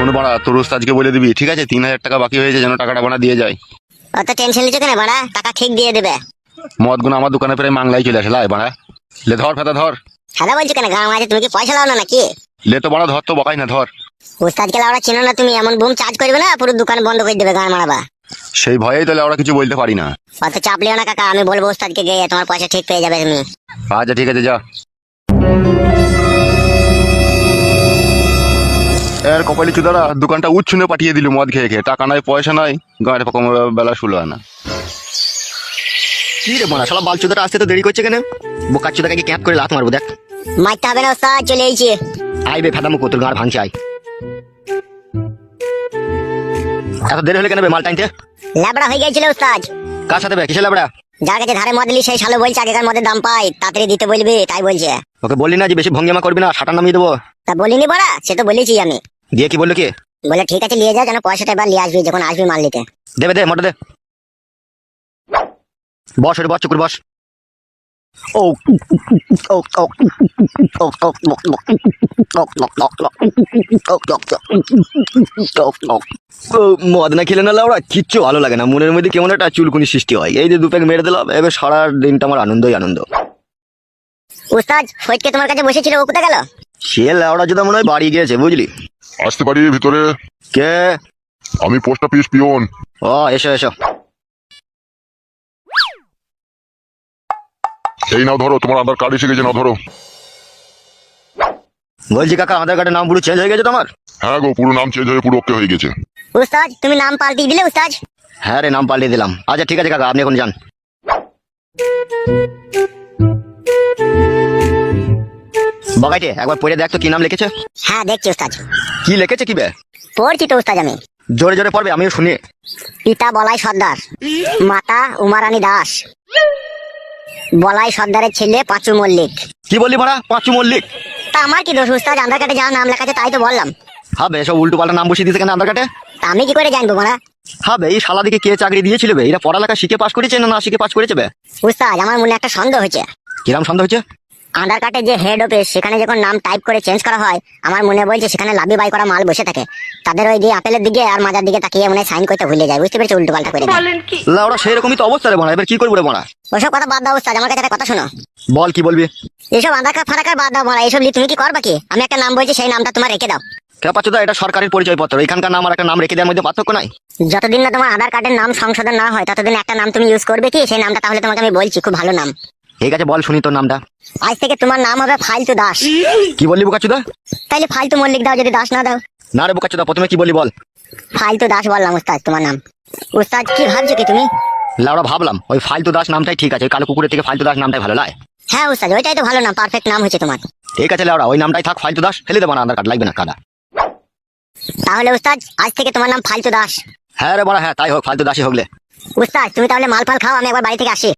শোনো বাড়া, তোর ওস্তাদকে বলে দিবি, ঠিক আছে? 3,000 টাকা বাকি হয়েছে, যেন টাকাটা বানা দিয়ে যায়। অত টেনশন নিচ্ছ কেন বাড়া, টাকা ঠিক দিয়ে দেবে। মদ গুলো আমার দোকানে প্রায় মাংলাই চলে আসে, লাই বাড়া। লে ধর ফেতা ধর। সাদা বলছো কেন, গাঁ মাঝে তুমি কি পয়সা লাও না নাকি? লে তো বাড়া ধর, তো বকাই না, ধর। উস্তাদকে লাউড়া চিনো না তুমি, এমন বুম চার্জ করবে না পুরো দোকান বন্ধ করে দেবে গাঁ মারাবা। সেই ভয়েই তো ওরা কিছু বলতে পারি না। অত চাপ লিও না কাকা, আমি বলবো উস্তাদকে গিয়ে তোমার পয়সা ঠিক পেয়ে যাবে তুমি। আচ্ছা ঠিক আছে, যা। এর কপালি চুদারা দোকানটা উচ্ছনে পাঠিয়ে দিল মদ খেয়ে খেয়ে, টাকা নাই পয়সা নাই, গাঁড়ে পকম বেলা শুলো না। কি রে মারা, শালা বালচুদাটা আসতে তো দেরি করছে কেন? বোকার চুদাকে কি ক্যাপ করে লাত মারবো দেখ। মারতে হবে না উস্তাদ, চলে এসেছি। আইবে ফেদামু কতুল গাঁড় ভাঙছে আই। এত দেরি হলে কেন বে মাল টাইনতে? ল্যাবড়া হয়ে গেছিল উস্তাদ। কার সাথে বে, কিসে লাবড়া? যার কাছে ধারে মদ নিলি সেই শালো বলছে আগেকার মদের দাম পাই, তাড়াতাড়ি দিতে বলবি, তাই বলছে। ওকে বললি না যে বেশি ভঙ্গিমা করবি না, সাটা নামিয়ে দেবো? তা বলিনি বড়া, সে তো বলেছি আমি। দিয়ে কি বললো কি? বলে ঠিক আছে নিয়ে যা, যেন পয়সাটা এবার নিয়ে আসবি যখন আসবি মাল নিতে। দেবে দে, মোটা দে। বস ওরে, বস চুকুর বস। ও ও ও মদ না খেলে না লাউড়া কিচ্ছু ভালো লাগে না, মনের মধ্যে কেমন একটা চুলকুনি সৃষ্টি হয়। এই যে দু প্যাক মেরে দিলাম, এবার সারা দিনটা আমার আনন্দই আনন্দ। উস্তাদ ফৈটকে তোমার কাছে বসেছিল, ও কোথায় গেল? সে লাউড়া যদি মনে হয় বাড়ি গিয়েছে বুঝলি। আসতে পারি ভিতরে? কে? আমি পোস্ট অফিস পিয়ন। ও এসো এসো। এই নাও ধরো, তোমার আধার কার্ড এসে গেছে, নাও ধরো। বলছি কাকা, আধার কার্ডের নাম পুরো চেঞ্জ হয়ে গেছে তোমার? হ্যাঁ গো, পুরো নাম চেঞ্জ হয়ে পুরো ওকে হয়ে গেছে। উস্তাদ তুমি নাম পাল্টিয়ে দিলে উস্তাদ? হ্যাঁ রে, নাম পাল্টে দিলাম। আচ্ছা ঠিক আছে কাকা, আপনি এখন যান। বগাইটে একবার পড়ে দেখ তো কি নাম লিখেছে। হ্যাঁ দেখছি উস্তাদ। কি লিখেছে কি বে? পড়ছি তো উস্তাদ আমি। জোরে জোরে পড়বে, আমিও শুনি। পিতা বলাই সর্দার, মাতা উমারানী দাস, বলাই সর্দারের ছেলে পাঁচু মল্লিক। কি বললি ভাড়া, পাঁচু মল্লিক? তা আমার কি দোষ উস্তাদ, আধার কার্ডে যা নাম লেখা আছে তাই তো বললাম। হবে সব উল্টো পাল্টা নাম বসিয়ে দিতে কেন আধার কার্ডে? তা আমি কি করে জানবো মারা? হবে এই শালা দিকে কে চাকরি দিয়েছিল বে? এরা পড়ালেখা শিখে পাস করেছে না না শিখে পাস করেছে বে? উস্তাদ আমার মনে একটা সন্দেহ হয়েছে। কিরাম সন্দেহ হচ্ছে? আধার কার্ডের যে হেড অফিস, সেখানে যখন নাম টাইপ করে চেঞ্জ করা হয়, আমার মনে বলছে সেখানে লাভি বাই করা মাল বসে থাকে, তাদের ওই দিয়ে আপেলের দিকে আর মাজার দিকে তাকিয়ে মনে সাইন করতে ভুলে যায়, বুঝতে পেরেছি, উল্টো পাল্টা করে দেয়। লাউড়া সেরকমই তো অবস্থা রে বাড়া, এবার কি করবো রে বাড়া? ওসব কথা বাদ দাও উস্তাদ, আমার কাছে একটা কথা শোনো। বল কি বলবি? এইসব আধার কার্ড ফারাকার বাদ দাও মারা, এইসব নিয়ে তুমি কি করবা কি? আমি একটা নাম বলছি, সেই নামটা তোমার রেখে দাও। কে পাচ্ছ? এটা সরকারের পরিচয় পত্র, এখানকার নাম আর একটা নাম রেখে দেওয়ার মধ্যে পার্থক্য নাই। যতদিন না তোমার আধার কার্ডের নাম সংশোধন না হয় ততদিন একটা নাম তুমি ইউজ করবে কি, সেই নামটা তাহলে তোমাকে আমি বলছি, খুব ভালো নাম। ঠিক আছে বল শুনি তোর নামটা। আজ থেকে তোমার নাম হবে ফালতু দাস। কি বললি বোকাচুদা? তাইলে ফালতু মল্লিক দাও যদি দাস না দাও। না রে বোকাচুদা, প্রথমে কি বললি বল। ফালতু দাস বললাম উস্তাদ তোমার নাম। উস্তাদ কি ভাবছো কি তুমি? লাউড়া ভাবলাম ওই ফালতু দাস নামটাই ঠিক আছে, ওই কালো কুকুরের থেকে ফালতু দাস নামটাই ভালো লাগে। হ্যাঁ উস্তাদ ওইটাই তো ভালো নাম, পারফেক্ট নাম হয়েছে তোমার। ঠিক আছে লাউড়া, ওই নামটাই থাক, ফালতু দাস ফেলে দেবো না, আধার কার্ড লাগবে না কাদা। তাহলে উস্তাদ আজ থেকে তোমার নাম ফালতু দাস। হ্যাঁ রে বড়া, হ্যাঁ তাই হোক, ফালতু দাসই হোকলে। উস্তাদ তুমি তাহলে মাল ফাল খাও, আমি একবার বাড়ি থেকে আসি।